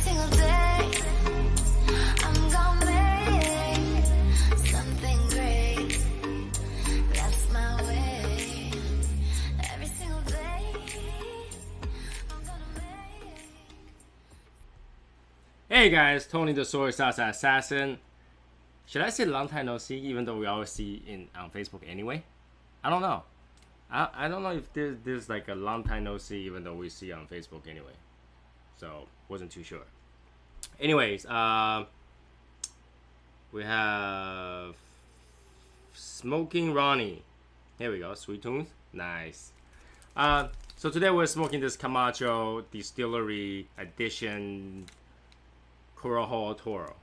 single day, I'm gonna make something great. That's my way. Every single day, I'm gonna make. Hey guys, Tony the SoySauceAssassin. Should I say long time no see, even though we always see on Facebook anyway? I don't know. I don't know if there's like a long time no see, even though we see on Facebook anyway. So wasn't too sure. Anyways, we have Smoking Ronnie. Here we go, Sweet Tunes, nice. So today we're smoking this Camacho Distillery Edition Corojo Toro.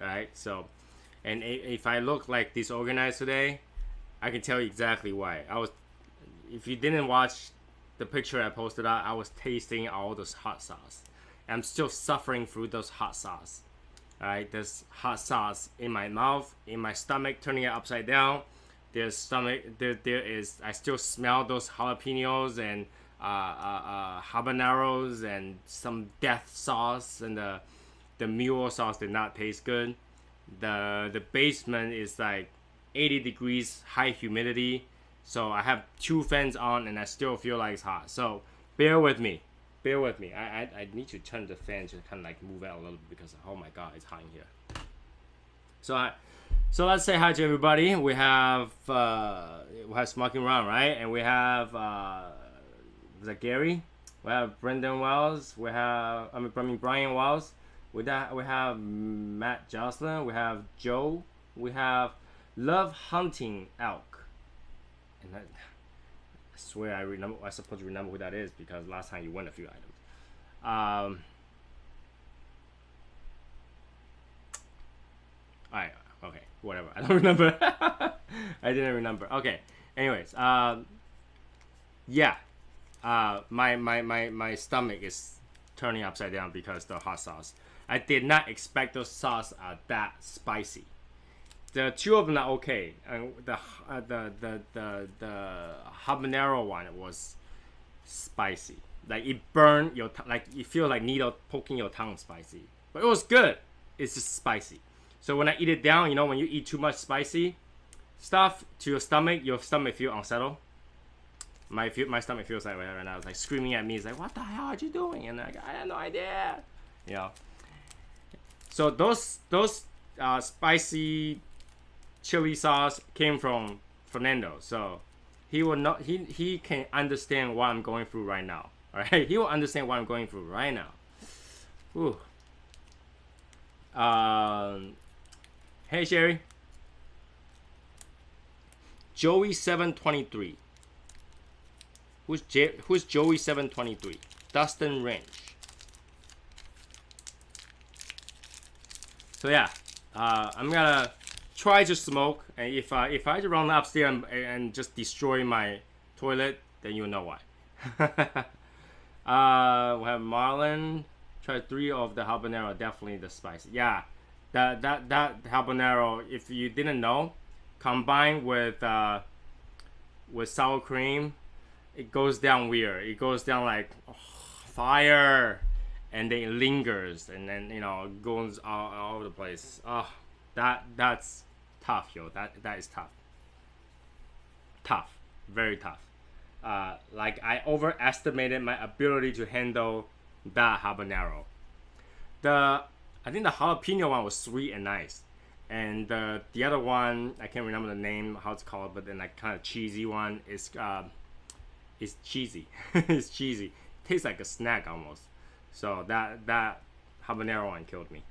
Alright, so, and if I look like disorganized today, I can tell you exactly why. If you didn't watch the picture I posted out, I was tasting all those hot sauce. I'm still suffering through those hot sauce. Alright, there's hot sauce in my mouth, in my stomach, turning it upside down. There is, I still smell those jalapenos and habaneros and some death sauce, and the mule sauce did not taste good. The basement is like 80 degrees, high humidity. So I have 2 fans on and I still feel like it's hot. So bear with me. Bear with me. I need to turn the fan to kind of like move out a little bit because oh my god, it's hot in here. So let's say hi to everybody. We have Smoking Ron, right? And we have is that Gary? We have Brendan Wells. We have Brian Wells. We have Matt Jocelyn, we have Joe, we have Love Hunting Elk, and I swear I supposed to remember who that is because last time you won a few items. Alright, okay, whatever. I don't remember. I didn't remember. Okay. Anyways, yeah, my stomach is turning upside down because the hot sauce. I did not expect those sauce are that spicy. The 2 of them are okay, and the habanero one was spicy. Like it burned your like you feel like needle poking your tongue spicy. But it was good. It's just spicy. So when I eat it down, you know, when you eat too much spicy stuff to your stomach feel unsettled. My stomach feels like right now. It's like screaming at me. It's like, what the hell are you doing? And like, I had no idea. You know. So those spicy chili sauce came from Fernando. So he will not. He can understand what I'm going through right now. All right. He will understand what I'm going through right now. Ooh. Hey Sherry. Joey 723. Who's Joey 723? Dustin Range. So yeah, I'm gonna try to smoke, and if I run upstairs and just destroy my toilet, then you'll know why. We have Marlon. Try 3 of the habanero, definitely the spicy. Yeah, that habanero. If you didn't know, combined with sour cream, it goes down weird. It goes down like fire, and then it lingers, and then you know goes all over the place. Oh, that's tough, yo. That is tough. Tough, very tough. Like I overestimated my ability to handle that habanero. I think the jalapeno one was sweet and nice, and the other one I can't remember the name how it's called, but then like kind of cheesy one is cheesy. It's cheesy. Tastes like a snack almost. So that habanero one killed me.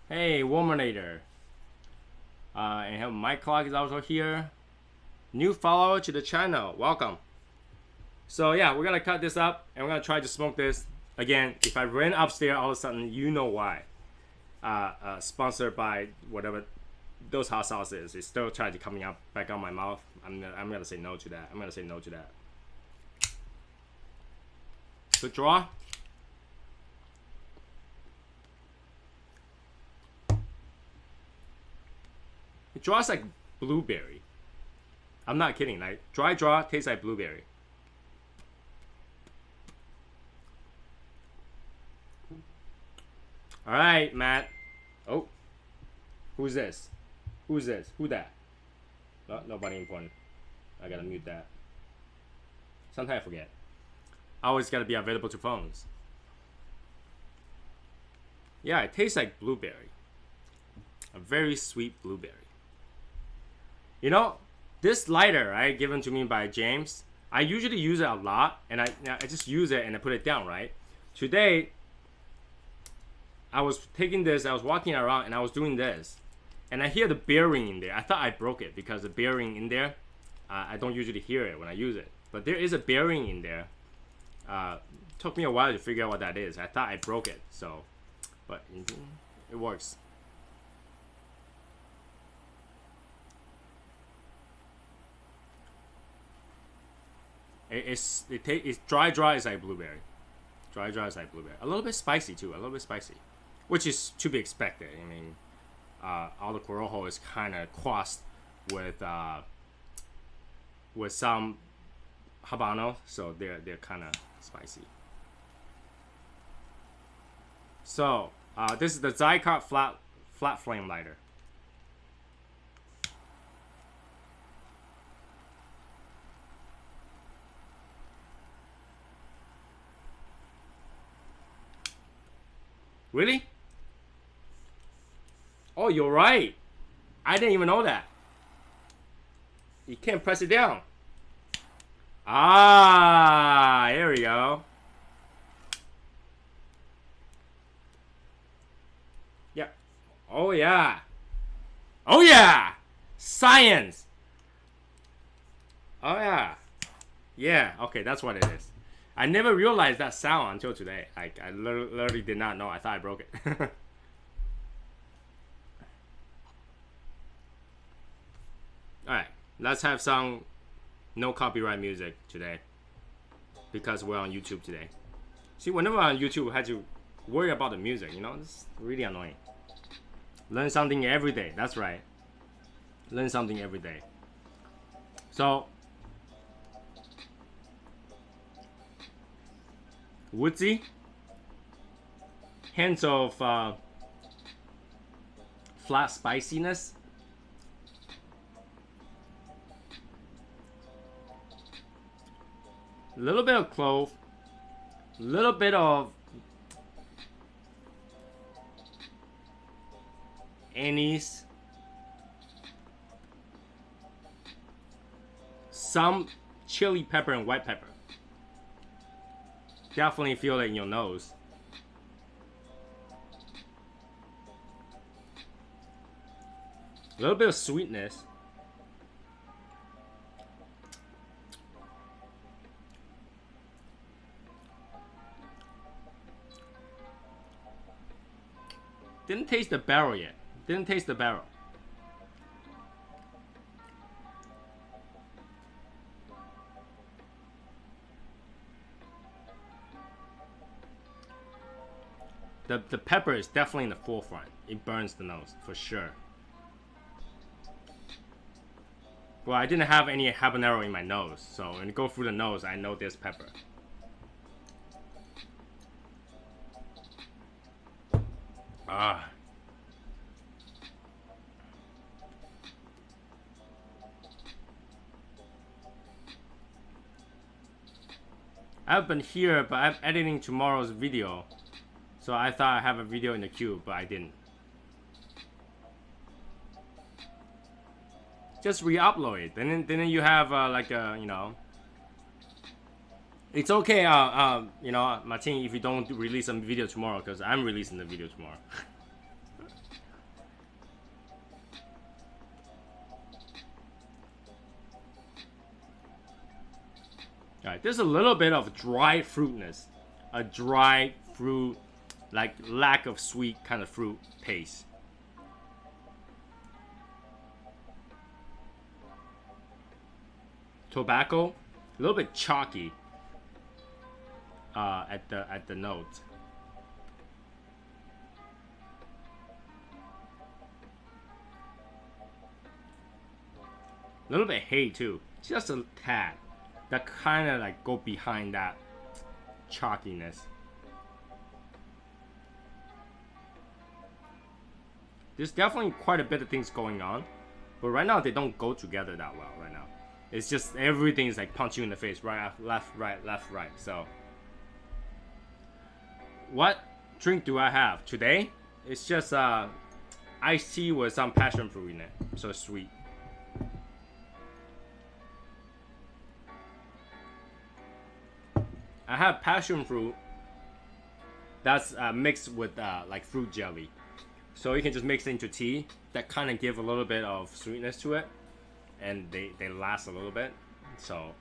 Hey, Wominator. And my clock is also here. New follower to the channel. Welcome. So yeah, we're gonna cut this up and we're gonna try to smoke this. Again, if I ran upstairs all of a sudden, you know why. Sponsored by whatever those hot sauces. It's still trying to coming up back on my mouth. I'm gonna say no to that. I'm gonna say no to that. Good draw. It draws like blueberry. I'm not kidding. Like dry draw tastes like blueberry. All right, Matt. Oh, who's this? Who's this? Who that? No, nobody important. I gotta mute that. Sometimes I forget. I always gotta be available to phones. Yeah, it tastes like blueberry. A very sweet blueberry. You know, this lighter, right, given to me by James, I usually use it a lot, and I just use it and I put it down, right? Today, I was taking this, I was walking around, and I was doing this, and I hear the bearing in there. I thought I broke it because the bearing in there, I don't usually hear it when I use it, but there is a bearing in there. Took me a while to figure out what that is. I thought I broke it, so, but it works. It's dry is like blueberry. Dry is like blueberry. A little bit spicy too. A little bit spicy, which is to be expected. I mean, all the Corojo is kind of crossed with some Habano, so they're kind of spicy. So this is the Cigar flat flame lighter. Really? Oh, you're right. I didn't even know that. You can't press it down. Ah, here we go. Yeah. Oh, yeah. Oh, yeah. Science. Oh, yeah. Yeah, okay, that's what it is. I never realized that sound until today. Like, I literally did not know. I thought I broke it. Alright, let's have some no copyright music today. Because we're on YouTube today. See, whenever I'm on YouTube, I had to worry about the music, you know? It's really annoying. Learn something every day. That's right. Learn something every day. So, woodsy, hints of flat spiciness, a little bit of clove, a little bit of anise, some chili pepper and white pepper. Definitely feel it in your nose. A little bit of sweetness. Didn't taste the barrel yet. Didn't taste the barrel. The pepper is definitely in the forefront. It burns the nose, for sure. Well, I didn't have any habanero in my nose, so when you go through the nose, I know there's pepper. Ah. I've been here, but I'm editing tomorrow's video. So I thought I have a video in the queue, but I didn't. Just re-upload it. Then you have like a, you know. It's okay, you know, Martin, if you don't release a video tomorrow, because I'm releasing the video tomorrow. Alright, there's a little bit of dry fruitness. A dry fruit, like lack of sweet kind of fruit taste. Tobacco, a little bit chalky at the note. A little bit hay too, just a tad. That kind of like go behind that chalkiness. There's definitely quite a bit of things going on, but right now they don't go together that well. Right now, it's just everything is like punch you in the face, right, left, right, left, right. So, what drink do I have today? It's just iced tea with some passion fruit in it, so sweet. I have passion fruit that's mixed with like fruit jelly. So you can just mix it into tea. That kind of give a little bit of sweetness to it. And they last a little bit. So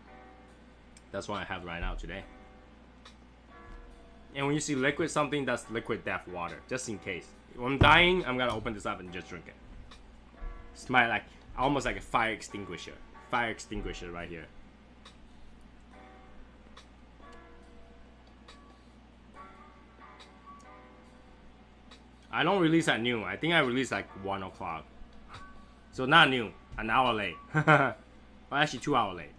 that's what I have right now today. And when you see liquid something, that's liquid death water. Just in case. When I'm dying, I'm gonna open this up and just drink it. It's my like almost like a fire extinguisher. Fire extinguisher right here. I don't release at noon. I think I release like 1 o'clock. So not noon, an hour late. Well, actually 2 hours late.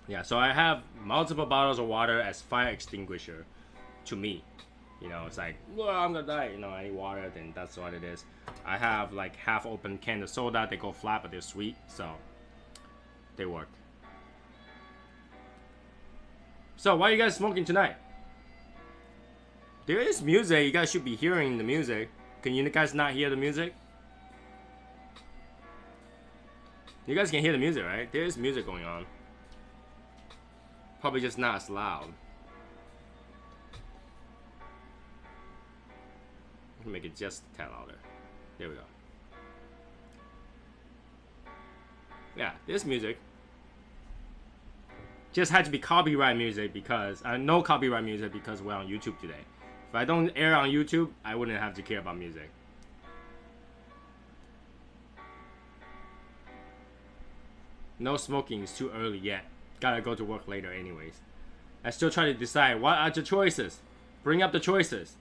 Yeah, so I have multiple bottles of water as fire extinguisher to me. You know, it's like, well, I'm gonna die. You know, I need water, then that's what it is. I have like half open can of soda. They go flat, but they're sweet. So they work. So why are you guys smoking tonight? There is music. You guys should be hearing the music. Can you guys not hear the music? You guys can hear the music, right? There is music going on. Probably just not as loud. Make it just a tad louder. There we go. Yeah, there's music. Just had to be copyright music because no copyright music because we're on YouTube today. If I don't air on YouTube, I wouldn't have to care about music. No smoking is too early yet. Gotta go to work later anyways. I still try to decide what are the choices. Bring up the choices.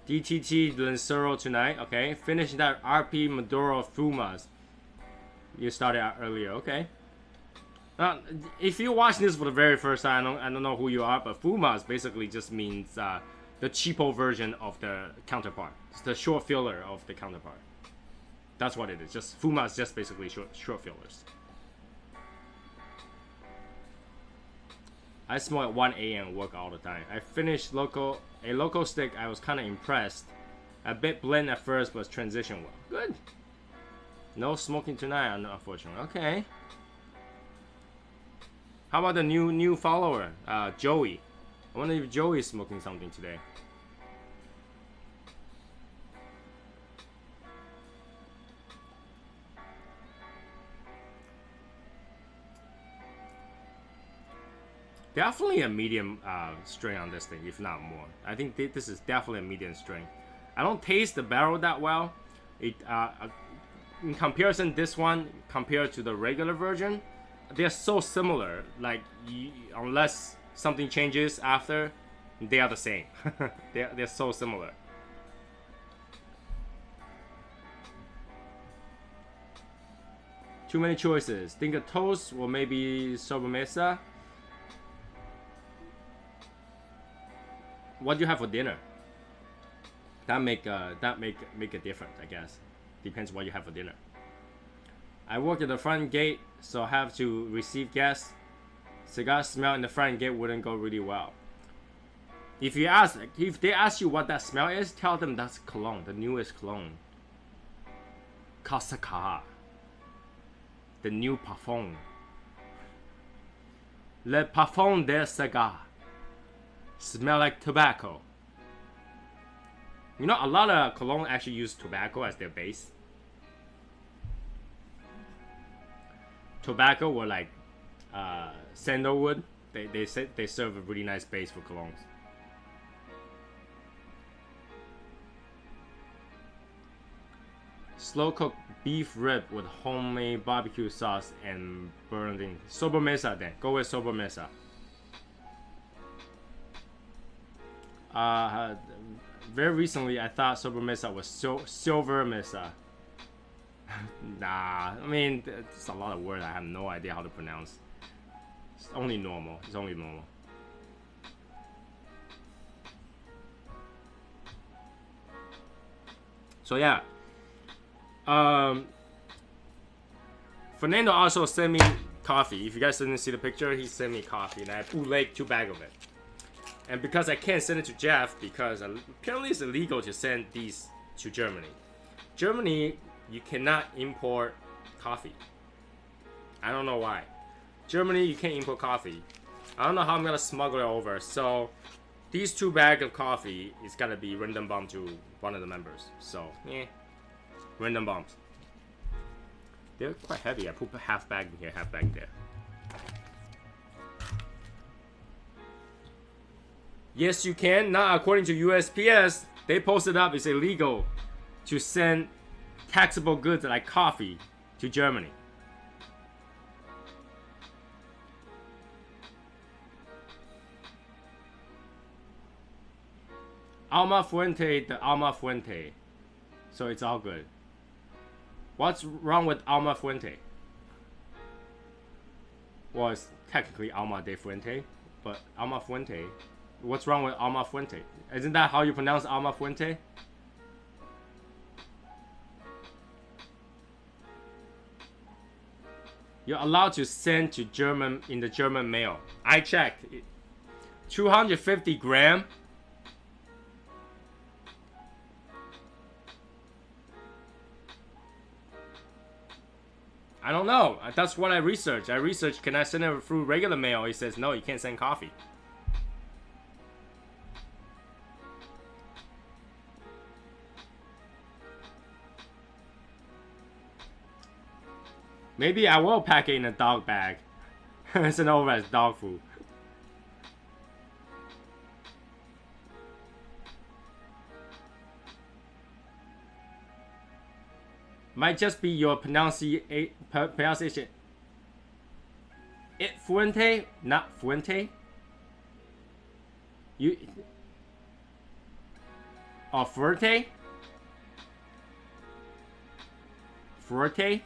DTT Lancero tonight. Okay. Finish that RP Maduro Fumas. You started out earlier. Okay. If you're watching this for the very first time, I don't know who you are, but Fumas basically just means the cheapo version of the counterpart. It's the short filler of the counterpart. That's what it is. Just Fumas, just basically short fillers. I smoke at 1 a.m. work all the time. I finished a local stick. I was kind of impressed. A bit bland at first, but transition well. Good. No smoking tonight, unfortunately. Okay. How about the new follower, Joey? I wonder if Joey is smoking something today. Definitely a medium strain on this thing, if not more. I think this is definitely a medium strain. I don't taste the barrel that well. It in comparison, this one compared to the regular version, they're so similar. Like unless something changes after, they are the same. they're so similar. Too many choices. Think a toast or maybe sobremesa. What do you have for dinner? That make a difference, I guess. Depends what you have for dinner. I work at the front gate, so I have to receive guests. Cigar smell in the front gate wouldn't go really well. If they ask you what that smell is, tell them that's cologne, the newest cologne. Cigar, the new parfum. Le parfum de cigar. Smell like tobacco. You know, a lot of cologne actually use tobacco as their base. Tobacco or like sandalwood. They serve a really nice base for colognes. Slow cooked beef rib with homemade barbecue sauce and burning. Sobremesa then. Go with sobremesa. Uh, very recently, I thought Sober Mesa was Silver Mesa. Nah, I mean, it's a lot of words I have no idea how to pronounce. It's only normal. It's only normal. So yeah. Fernando also sent me coffee. If you guys didn't see the picture, he sent me coffee, and I bootlegged 2 bags of it. And because I can't send it to Jeff, because apparently it's illegal to send these to Germany. Germany, you cannot import coffee. I don't know why. Germany, you can't import coffee. I don't know how I'm gonna smuggle it over. So these 2 bags of coffee is gonna be random bomb to one of the members. So yeah, random bombs. They're quite heavy. I put half bag in here, half bag there. Yes, you can. Not according to USPS. They posted up it's illegal to send taxable goods like coffee to Germany. Alma Fuente, the Alma Fuente. So it's all good. What's wrong with Alma Fuente? Well, it's technically Alma de Fuente, but Alma Fuente. What's wrong with Alma Fuente? Isn't that how you pronounce Alma Fuente? You're allowed to send to German in the German mail. I checked. 250 gram. I don't know. That's what I researched. I researched, can I send it through regular mail? He says, no, you can't send coffee. Maybe I will pack it in a dog bag. Send over as dog food. Might just be your pronunciation. It Fuente, not Fuente. You or Fuerte? Fuerte?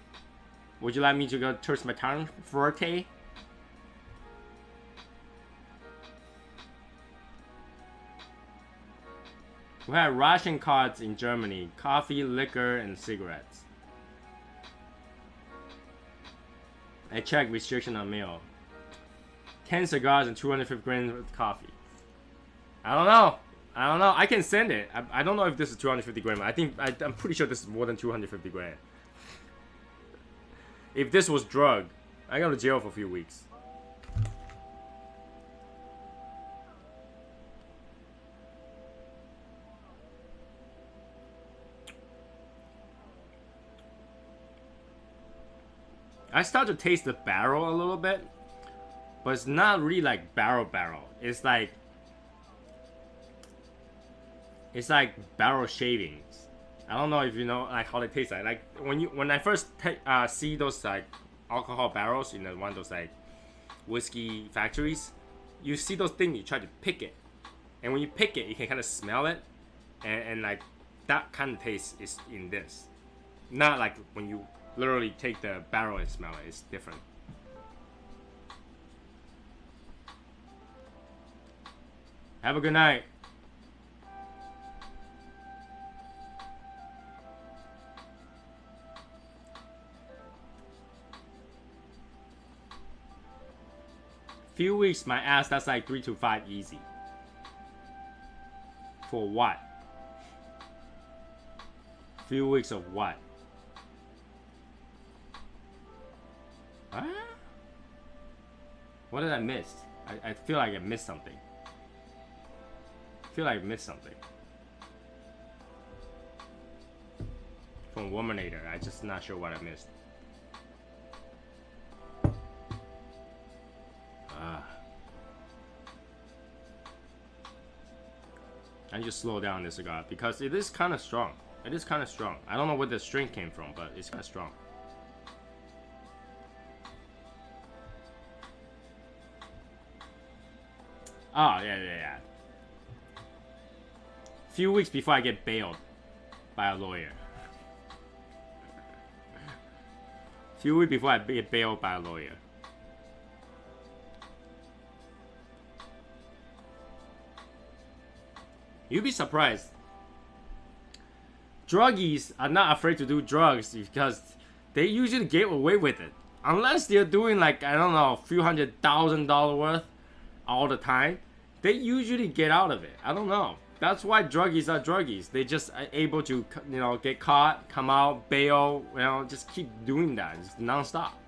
Would you like me to go twist my tongue? Fuerte? We have ration cards in Germany: coffee, liquor, and cigarettes. I checked restriction on mail. 10 cigars and 250 grams of coffee. I don't know. I can send it. I don't know if this is 250 grams. I'm pretty sure this is more than 250 grams. If this was drug, I go to jail for a few weeks. I start to taste the barrel a little bit, but it's not really like barrel. It's like barrel shavings. I don't know if you know like how they taste like. Like when I first see those like alcohol barrels in one of those like whiskey factories, you see those things, you try to pick it, and when you pick it, you can kind of smell it, and like that kind of taste is in this. Not like when you literally take the barrel and smell it. It's different. Have a good night. Few weeks, my ass, that's like 3 to 5 easy. For what? Few weeks of what? What? What did I miss? I feel like I missed something. From Wominator, I'm just not sure what I missed. I need to slow down this cigar because it is kind of strong. I don't know where the strength came from, but it's kind of strong. Oh, yeah. Few weeks before I get bailed by a lawyer. Few weeks before I get bailed by a lawyer. You'd be surprised. Druggies are not afraid to do drugs because they usually get away with it. Unless they're doing like, I don't know, a few $100,000 worth all the time, they usually get out of it. I don't know. That's why druggies are druggies. They just are able to, you know, get caught, come out, bail, you know, just keep doing that, just non-stop.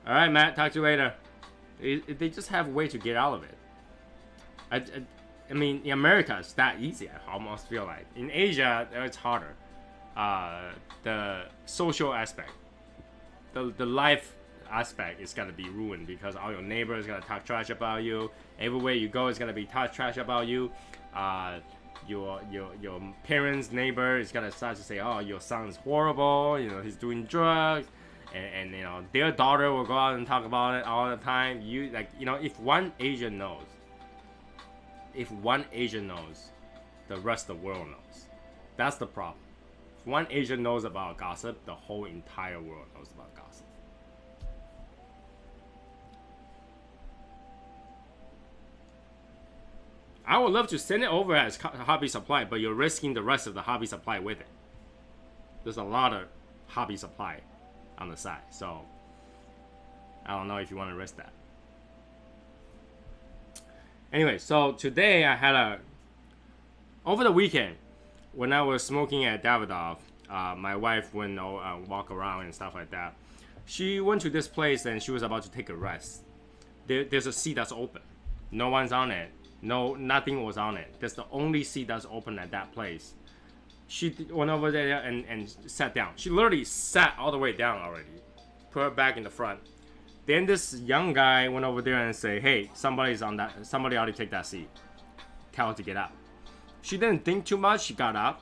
All right, Matt, talk to you later. They just have a way to get out of it. I mean, in America, it's that easy. I almost feel like in Asia, it's harder. The social aspect, the life aspect is gonna be ruined because all your neighbors gonna talk trash about you. Everywhere you go is gonna be talk trash about you. Your parents' neighbor is gonna start to say, "Oh, your son's horrible. You know, he's doing drugs." And you know, their daughter will go out and talk about it all the time. You like, you know, if one Asian knows, the rest of the world knows. That's the problem. If one Asian knows about gossip, the whole entire world knows about gossip. I would love to send it over as hobby supply, but you're risking the rest of the hobby supply with it. There's a lot of hobby supply on the side, so I don't know if you want to risk that. Anyway, so today I had over the weekend when I was smoking at Davidoff, my wife went walk around and stuff like that. She went to this place and she was about to take a rest. There's a seat that's open. No one's on it. No, nothing was on it. That's the only seat that's open at that place. She went over there and sat down. She literally sat all the way down already. Put her back in the front. Then this young guy went over there and said, "Hey, somebody already take that seat. Tell her to get up." She didn't think too much. She got up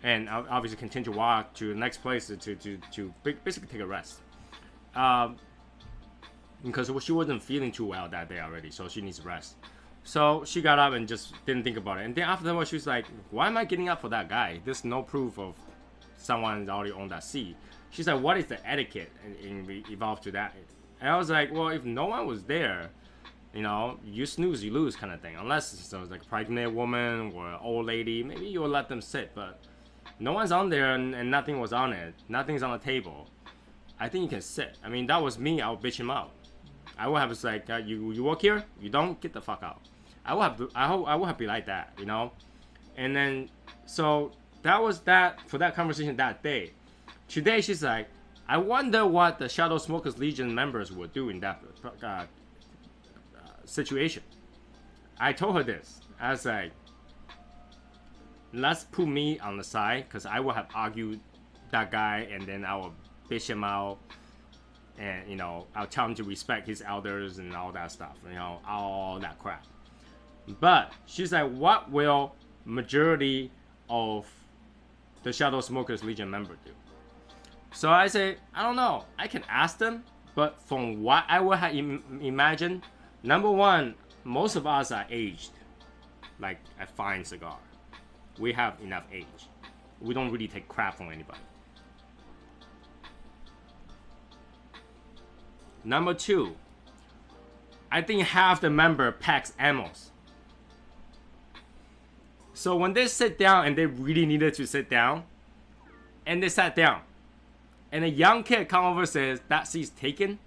and obviously continued to walk to the next place to basically take a rest. Because she wasn't feeling too well that day already, so she needs rest. So she got up and just didn't think about it. And then afterwards, she was like, "Why am I getting up for that guy? There's no proof of someone's already on that seat." She's like, "What is the etiquette?" And we evolved to that. And I was like, well, if no one was there, you know, you snooze, you lose kind of thing. Unless it was like a pregnant woman or an old lady, maybe you'll let them sit. But no one's on there and nothing was on it. Nothing's on the table. I think you can sit. I mean, that was me. I would bitch him out. I would have like, you work here? You don't? Get the fuck out. I would have to be like that, you know? And then, so that was that for that conversation that day. Today, she's like, "I wonder what the Shadow Smokers Legion members would do in that situation." I told her this. I was like, let's put me on the side because I will have argued that guy and then I will bitch him out. And, you know, I'll tell him to respect his elders and all that stuff. You know, all that crap. But she's like, what will majority of the Shadow Smokers Legion member do? So I say, I don't know. I can ask them, but from what I would have imagined, number one, most of us are aged, like a fine cigar. We have enough age. We don't really take crap from anybody. Number two, I think half the member packs ammos. So when they sit down and they really needed to sit down, and they sat down, and a young kid come over and says, "That seat's taken,"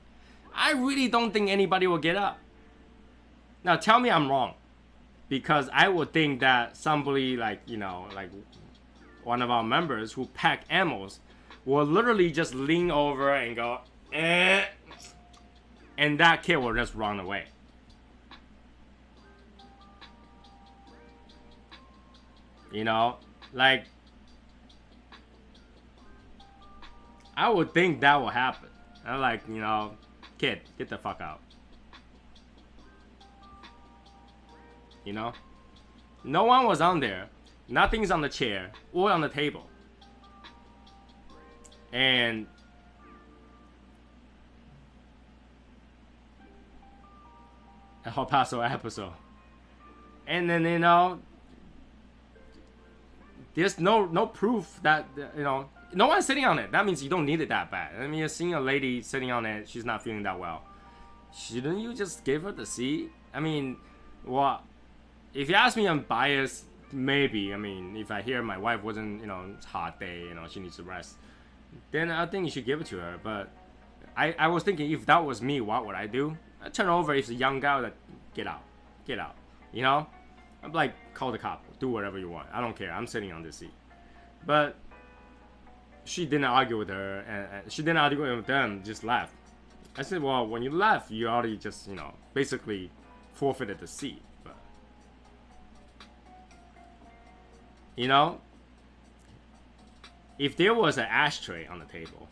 I really don't think anybody will get up. Now tell me I'm wrong. Because I would think that somebody like, you know, like one of our members who pack ammos will literally just lean over and go, eh, and that kid will just run away. You know, like, I would think that will happen. I'm like, you know, kid, get the fuck out. You know? No one was on there. Nothing's on the chair or on the table. And a El Paso episode. And then, you know, there's no proof that, you know, no one's sitting on it. That means you don't need it that bad. I mean, you're seeing a lady sitting on it, she's not feeling that well. Shouldn't you just give her the seat? I mean, well, if you ask me, I'm biased. Maybe. I mean, if I hear my wife wasn't, you know, it's a hot day, you know, she needs to rest, then I think you should give it to her. But I was thinking, if that was me, what would I do? I'd turn over. If it's a young guy, like, get out, you know? I'm like, call the cop, do whatever you want. I don't care. I'm sitting on this seat. But she didn't argue with her, and she didn't argue with them, just left. I said, well, when you left, you already just, you know, basically forfeited the seat. But, you know, if there was an ashtray on the table,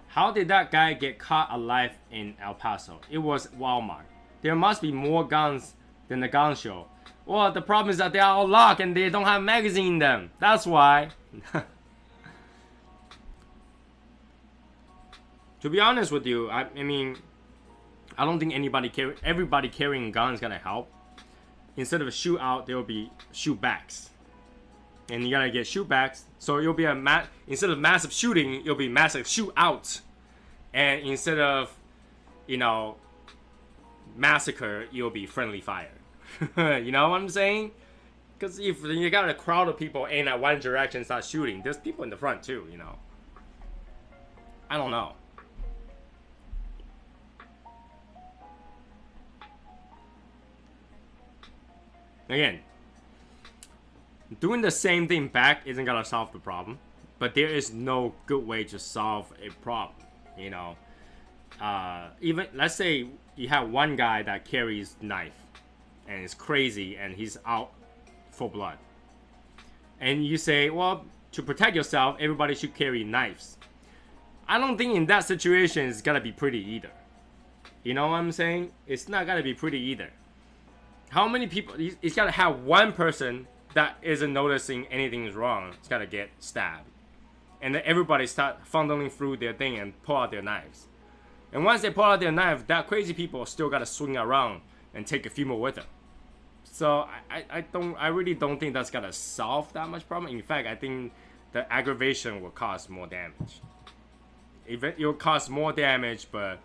how did that guy get caught alive in El Paso? It was Walmart. There must be more guns than the gun show. Well, the problem is that they are all locked and they don't have magazine in them. That's why. To be honest with you, I mean, I don't think everybody carrying guns gonna help. Instead of a shootout, there will be shoot backs. And you gotta get shoot backs. So it'll be instead of massive shooting, it'll be massive shootout. And instead of, you know, massacre, it'll be friendly fire. You know what I'm saying? Because if you got a crowd of people aim at one direction and start shooting, there's people in the front too, you know. I don't know. Again, doing the same thing back isn't gonna solve the problem, but there is no good way to solve a problem, you know. Even, let's say you have one guy that carries knife and is crazy and he's out for blood, and you say, well, to protect yourself, everybody should carry knives. I don't think in that situation it's gonna be pretty either. You know what I'm saying? It's not gonna be pretty either. How many people? It's gotta have one person that isn't noticing anything is wrong. It's gotta get stabbed, and then everybody start funneling through their thing and pull out their knives. And once they pull out their knife, that crazy people still gotta swing around and take a few more with them. So I really don't think that's gonna solve that much problem. In fact, I think the aggravation will cause more damage. It will cause more damage, but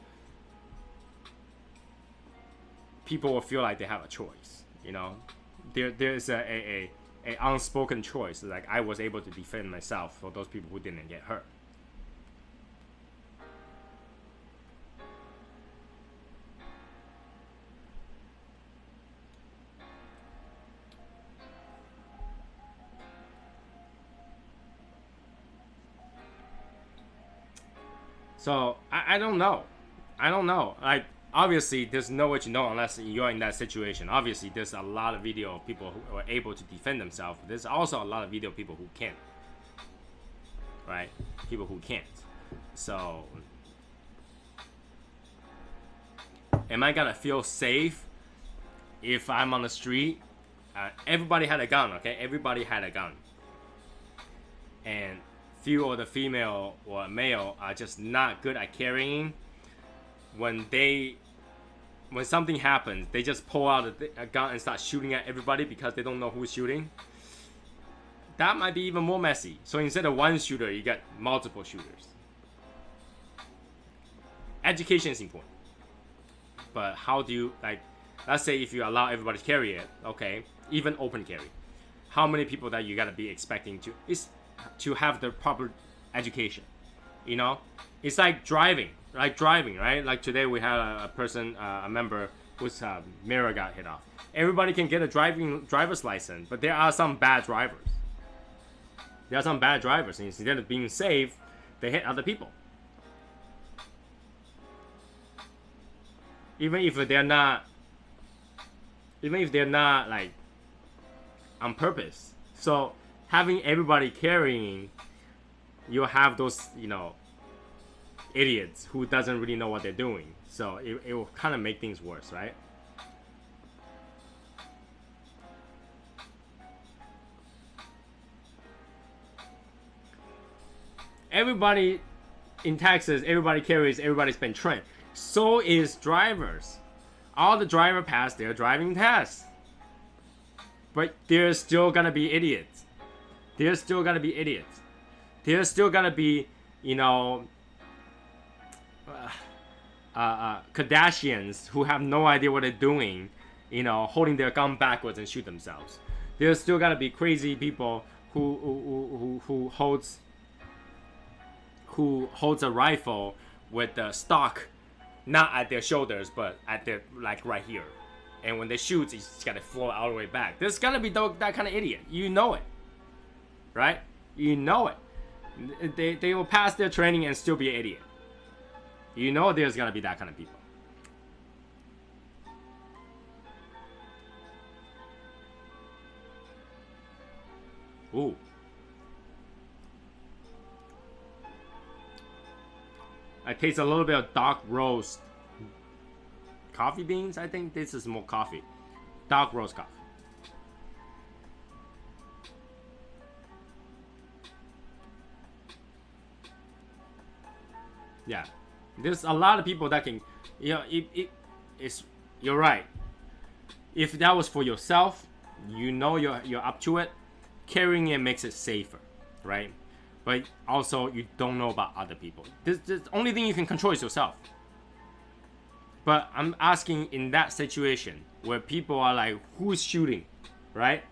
people will feel like they have a choice. You know, there's a unspoken choice. Like, I was able to defend myself for those people who didn't get hurt. So I don't know. Like, obviously, there's no way to know unless you're in that situation. Obviously, there's a lot of video of people who are able to defend themselves. There's also a lot of video of people who can't. Right? People who can't. So, am I gonna feel safe if I'm on the street? Everybody had a gun, okay? Everybody had a gun. And few of the female or male are just not good at carrying. When something happens, they just pull out a gun and start shooting at everybody because they don't know who's shooting. That might be even more messy. So instead of one shooter, you get multiple shooters. Education is important. But how do you, like, let's say if you allow everybody to carry it, okay, even open carry, how many people that you gotta be expecting to have the proper education? You know, it's like driving, right? Like today we had a person, a member whose mirror got hit off. Everybody can get a driver's license, but there are some bad drivers. And instead of being safe, they hit other people. Even if they're not like on purpose. So having everybody carrying, you'll have those, you know, idiots who doesn't really know what they're doing. So it will kind of make things worse, right? everybody in Texas, everybody carries, everybody's been trained. So is drivers. All the driver pass their driving test. But there's still gonna be idiots. There's still gonna be idiots. There's still gonna be, you know, Kardashians who have no idea what they're doing, you know, holding their gun backwards and shoot themselves. There's still gonna be crazy people who holds a rifle with the stock not at their shoulders but at their, like, right here, and when they shoot, it's gotta flow all the way back. There's gonna be that kind of idiot. You know it, right? You know it. They will pass their training and still be an idiot. You know there's gonna be that kind of people. Ooh. I taste a little bit of dark roast coffee beans. I think this is more coffee. Dark roast coffee. Yeah. There's a lot of people that can, you know, it's, you're right. If that was for yourself, you know you're up to it, carrying it makes it safer, right? But also, you don't know about other people. The only thing you can control is yourself. But I'm asking, in that situation where people are like, who's shooting, right?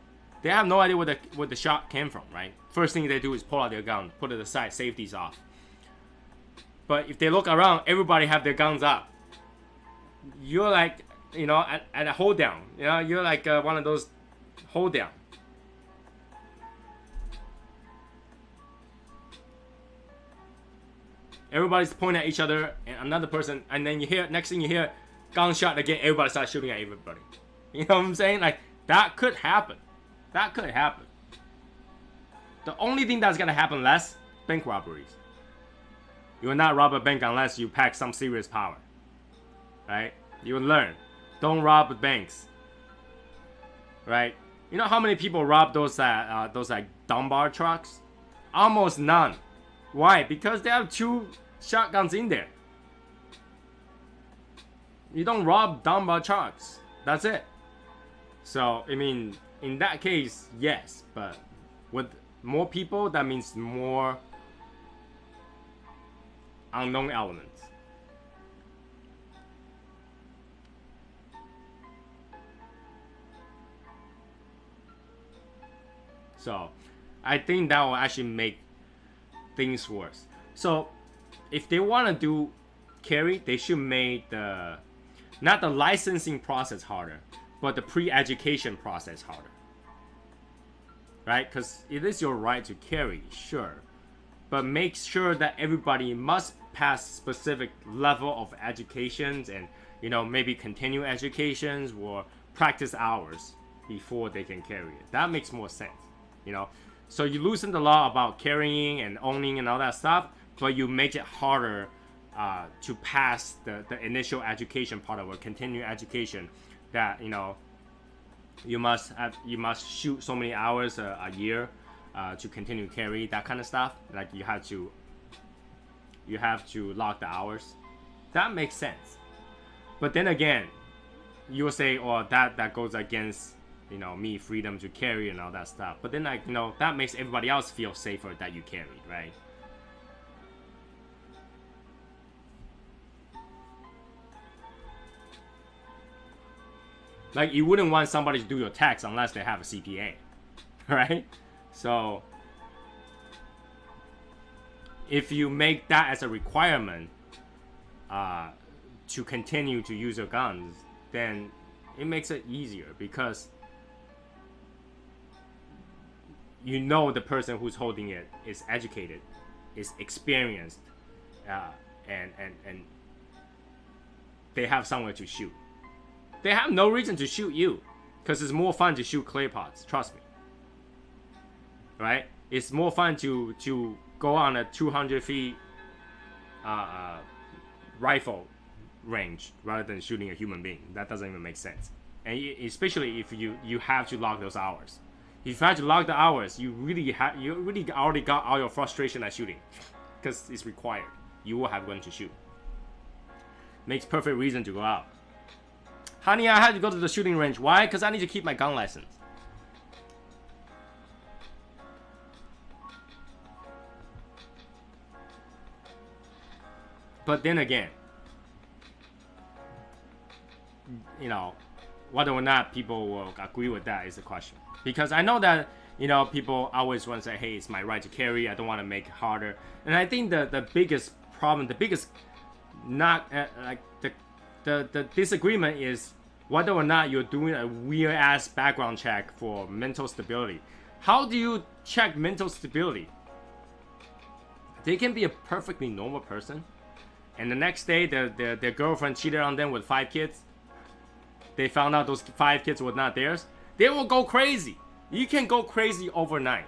They have no idea where the shot came from, right? First thing they do is pull out their gun, put it aside, safety's off. But if they look around, everybody have their guns up. You're like, you know, at a hold down. You know, you're like one of those hold down. Everybody's pointing at each other and another person, and then you hear, next thing you hear, gunshot again, everybody starts shooting at everybody. You know what I'm saying? Like, that could happen. That could happen. The only thing that's gonna happen less, bank robberies. You will not rob a bank unless you pack some serious power. Right? You will learn. Don't rob banks. Right? You know how many people rob those like Dunbar trucks? Almost none. Why? Because they have 2 shotguns in there. You don't rob Dunbar trucks. That's it. So, I mean, in that case, yes. But with more people, that means more unknown elements. So, I think that will actually make things worse. So, if they want to do carry, they should make not the licensing process harder, but the pre-education process harder. Right? Because it is your right to carry, sure. But make sure that everybody must pass specific level of educations and, you know, maybe continue educations or practice hours before they can carry it. That makes more sense, you know. So you loosen the law about carrying and owning and all that stuff, but you make it harder to pass the initial education part of it, continue education, that, you know, you must shoot so many hours a year to continue carry, that kind of stuff. Like you have to log the hours. That makes sense. But then again, you'll say, oh, that goes against, you know, me, freedom to carry and all that stuff. But then, like, you know, that makes everybody else feel safer that you carried, right? Like, you wouldn't want somebody to do your tax unless they have a CPA, right? So, if you make that as a requirement to continue to use your guns, then it makes it easier, because you know the person who's holding it is educated, is experienced, and they have somewhere to shoot. They have no reason to shoot you, because it's more fun to shoot clay pots, trust me. Right? It's more fun to go on a 200 feet rifle range rather than shooting a human being. That doesn't even make sense. And especially if you have to log those hours. If you have to log the hours, you really already got all your frustration at shooting. because it's required. You will have a gun to shoot. Makes perfect reason to go out. Honey, I had to go to the shooting range. Why? Because I need to keep my gun license. But then again, you know, whether or not people will agree with that is the question. Because I know that, you know, people always want to say, hey, it's my right to carry. I don't want to make it harder. And I think the biggest problem, the biggest not like the disagreement is whether or not you're doing a weird ass background check for mental stability. How do you check mental stability? They can be a perfectly normal person, and the next day their girlfriend cheated on them with 5 kids. They found out those 5 kids were not theirs. They will go crazy. You can go crazy overnight.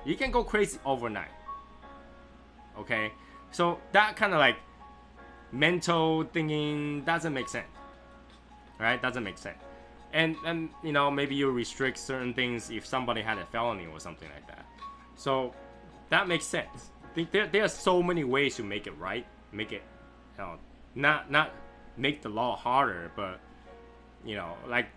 You can go crazy overnight. Okay? So that kind of like mental thinking doesn't make sense. Right? Doesn't make sense. And you know, maybe you restrict certain things if somebody had a felony or something like that. So that makes sense. There are so many ways to make it right. Make it, you know, not make the law harder, but you know, like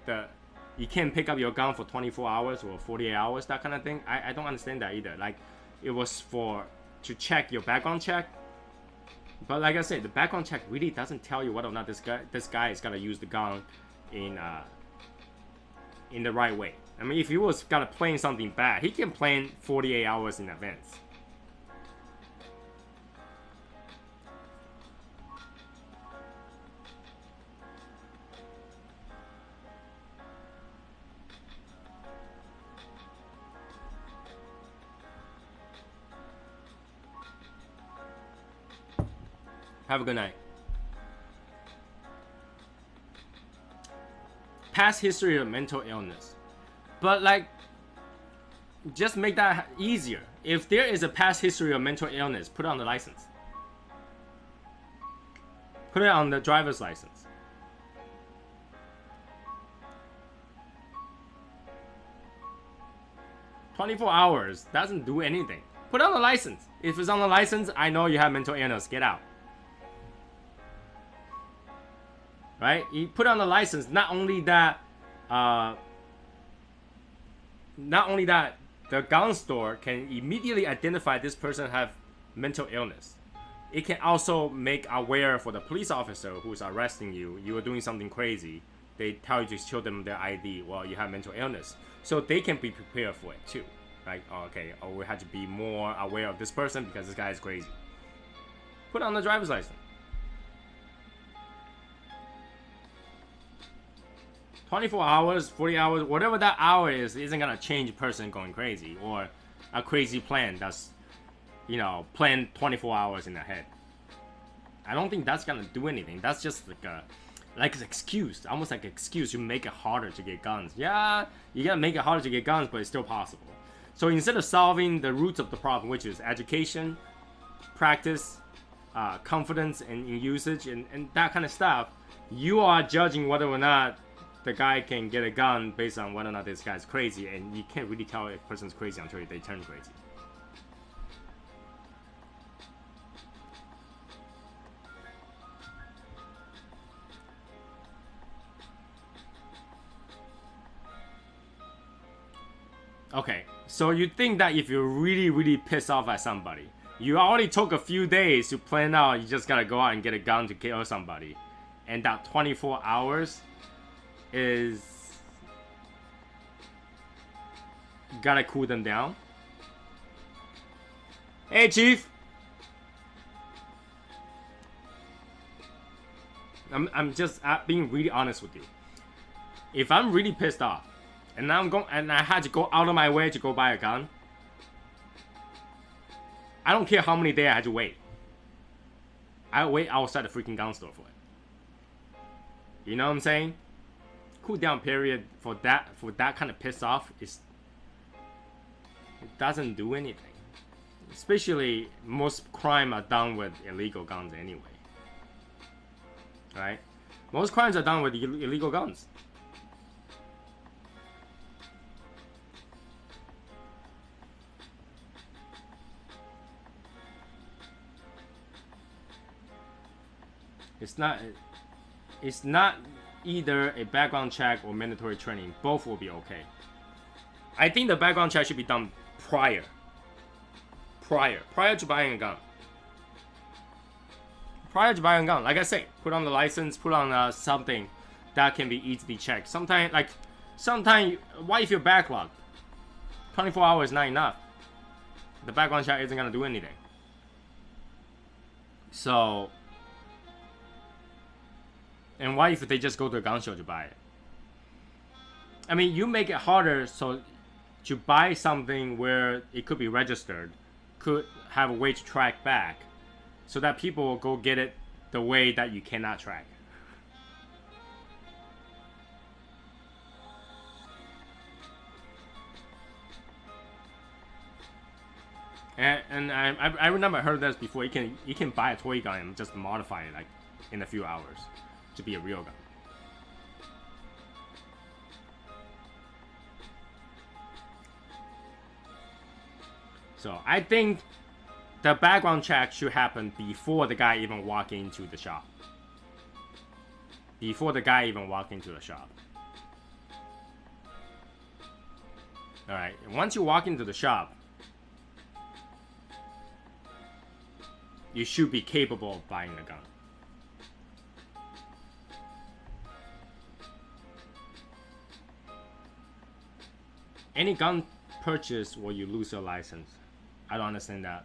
you can't pick up your gun for 24 hours or 48 hours, that kind of thing. I don't understand that either. Like, it was to check your background check. But like I said, the background check really doesn't tell you whether or not this guy is gonna use the gun in the right way. I mean, if he was gonna plan something bad, he can plan 48 hours in advance. Have a good night. Past history of mental illness. But like, just make that easier. If there is a past history of mental illness, put it on the license. Put it on the driver's license. "24 hours doesn't do anything. Put it on the license. If it's on the license, I know you have mental illness. Get out. Right? You put on the license. Not only that, the gun store can immediately identify this person have mental illness. It can also make aware for the police officer who's arresting you. You are doing something crazy. They tell you to show them their ID. Well, you have mental illness, so they can be prepared for it too. Like, oh, okay, oh, we have to be more aware of this person because this guy is crazy. Put on the driver's license. 24 hours, 40 hours, whatever that hour is, isn't gonna change a person going crazy or a crazy plan that's, you know, planned 24 hours in the head. I don't think that's gonna do anything. That's just like an excuse, almost like an excuse to make it harder to get guns. Yeah, you gotta make it harder to get guns, but it's still possible. So instead of solving the roots of the problem, which is education, practice, confidence in usage, and that kind of stuff, you are judging whether or not the guy can get a gun based on whether or not this guy's crazy, and you can't really tell if a person's crazy until they turn crazy. Okay, so you think that if you're really, really pissed off at somebody, you already took a few days to plan out, you just gotta go out and get a gun to kill somebody, and that 24 hours is gotta cool them down. Hey, Chief. I'm just being really honest with you. If I'm really pissed off, and I had to go out of my way to go buy a gun, I don't care how many days I had to wait. I'll wait outside the freaking gun store for it. You know what I'm saying? Cool down period for that kind of piss off it doesn't do anything. Especially most crime are done with illegal guns anyway. Right? Most crimes are done with illegal guns. It's not. It's not either a background check or mandatory training. Both will be okay. I think the background check should be done prior to buying a gun. Prior to buying a gun, like I say, put on the license, put on something that can be easily checked. Sometimes, why if you're backlogged? 24 hours is not enough. The background check isn't gonna do anything. So, and why if they just go to a gun show to buy it? I mean, you make it harder so to buy something where it could be registered, could have a way to track back, so that people will go get it the way that you cannot track. And I remember I heard this before. You can buy a toy gun and just modify it like in a few hours to be a real gun. So I think the background check should happen before the guy even walk into the shop. Alright, once you walk into the shop, you should be capable of buying a gun. Any gun purchase where you lose your license, I don't understand that.